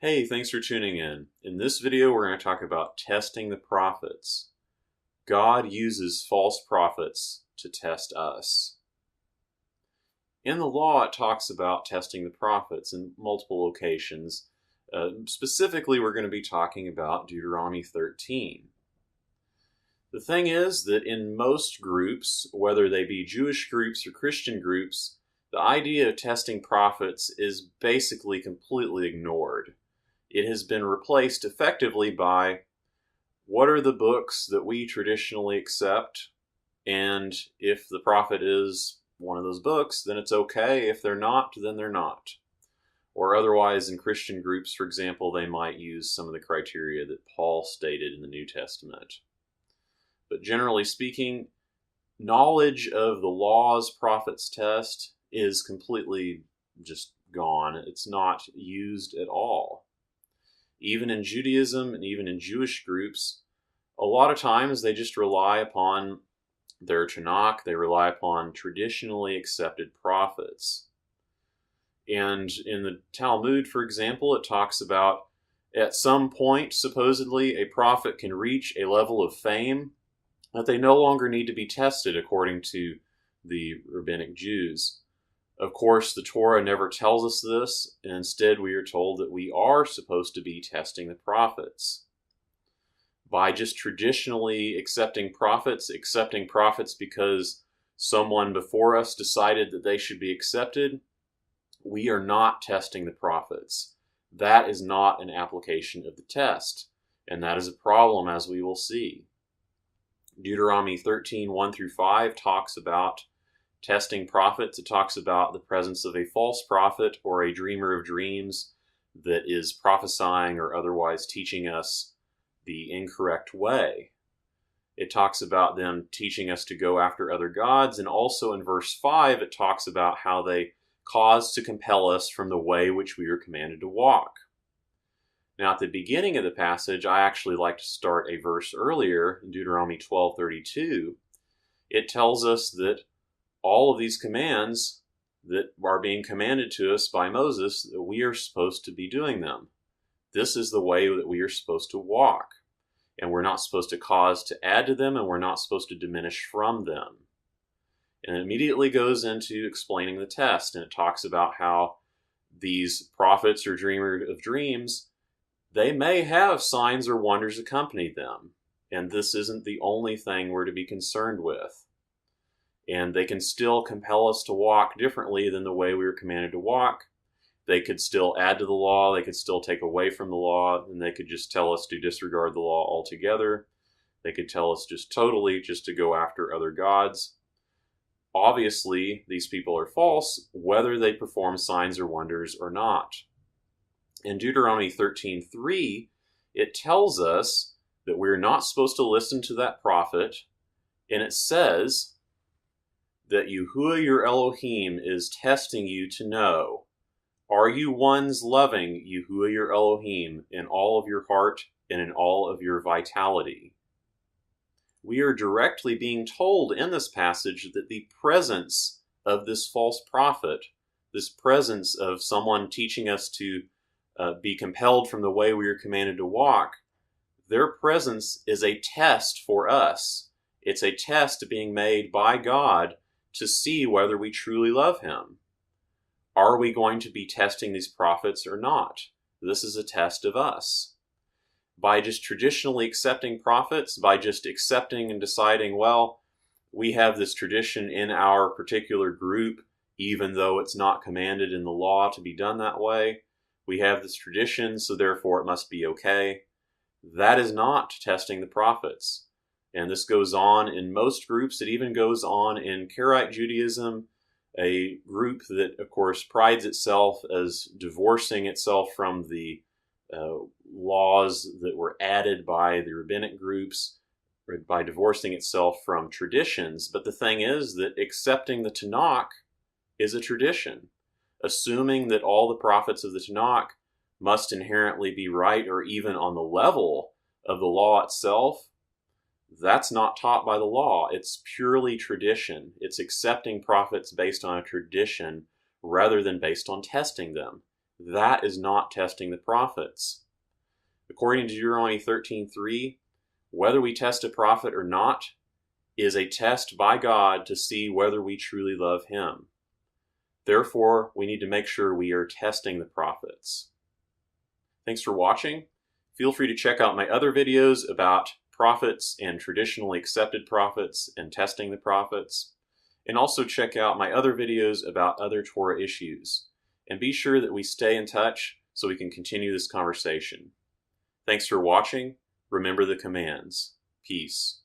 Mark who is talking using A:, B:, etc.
A: Hey, thanks for tuning in. In this video, we're going to talk about testing the prophets. God uses false prophets to test us. In the law, it talks about testing the prophets in multiple locations. Specifically, we're going to be talking about Deuteronomy 13. The thing is that in most groups, whether they be Jewish groups or Christian groups, the idea of testing prophets is basically completely ignored. It has been replaced effectively by what are the books that we traditionally accept, and if the prophet is one of those books, then it's okay. If they're not, then they're not. Or otherwise, in Christian groups, for example, they might use some of the criteria that Paul stated in the New Testament. But generally speaking, knowledge of the laws prophets test is completely just gone. It's not used at all. Even in Judaism and even in Jewish groups, a lot of times they just rely upon their Tanakh, they rely upon traditionally accepted prophets. And in the Talmud, for example, it talks about at some point, supposedly, a prophet can reach a level of fame that they no longer need to be tested according to the rabbinic Jews. Of course, the Torah never tells us this, and instead we are told that we are supposed to be testing the prophets. By just traditionally accepting prophets because someone before us decided that they should be accepted, we are not testing the prophets. That is not an application of the test, and that is a problem, as we will see. Deuteronomy 13, 1 through 5 talks about testing prophets. It talks about the presence of a false prophet or a dreamer of dreams that is prophesying or otherwise teaching us the incorrect way. It talks about them teaching us to go after other gods, and also in verse 5 it talks about how they cause to compel us from the way which we are commanded to walk. Now, at the beginning of the passage, I actually like to start a verse earlier, in Deuteronomy 12:32. It tells us that all of these commands that are being commanded to us by Moses, we are supposed to be doing them. This is the way that we are supposed to walk. And we're not supposed to cause to add to them, and we're not supposed to diminish from them. And it immediately goes into explaining the test, and it talks about how these prophets or dreamers of dreams, they may have signs or wonders accompany them. And this isn't the only thing we're to be concerned with. And they can still compel us to walk differently than the way we were commanded to walk. They could still add to the law, they could still take away from the law, and they could just tell us to disregard the law altogether. They could tell us just to go after other gods. Obviously, these people are false, whether they perform signs or wonders or not. In Deuteronomy 13:3, it tells us that we're not supposed to listen to that prophet, and it says that Yahuwah your Elohim is testing you to know, are you ones loving Yahuwah your Elohim in all of your heart and in all of your vitality? We are directly being told in this passage that the presence of this false prophet, this presence of someone teaching us to be compelled from the way we are commanded to walk, their presence is a test for us. It's a test being made by God to see whether we truly love Him. Are we going to be testing these prophets or not? This is a test of us. By just traditionally accepting prophets, by just accepting and deciding, well, we have this tradition in our particular group, even though it's not commanded in the law to be done that way. We have this tradition, so therefore it must be okay. That is not testing the prophets. And this goes on in most groups. It even goes on in Karaite Judaism, a group that, of course, prides itself as divorcing itself from the laws that were added by the rabbinic groups, or by divorcing itself from traditions. But the thing is that accepting the Tanakh is a tradition. Assuming that all the prophets of the Tanakh must inherently be right or even on the level of the law itself, that's not taught by the law. It's purely tradition. It's accepting prophets based on a tradition rather than based on testing them. That is not testing the prophets. According to Deuteronomy 13:3, whether we test a prophet or not is a test by God to see whether we truly love Him. Therefore, we need to make sure we are testing the prophets. Thanks for watching. Feel free to check out my other videos about prophets and traditionally accepted prophets and testing the prophets. And also check out my other videos about other Torah issues. And be sure that we stay in touch so we can continue this conversation. Thanks for watching. Remember the commands. Peace.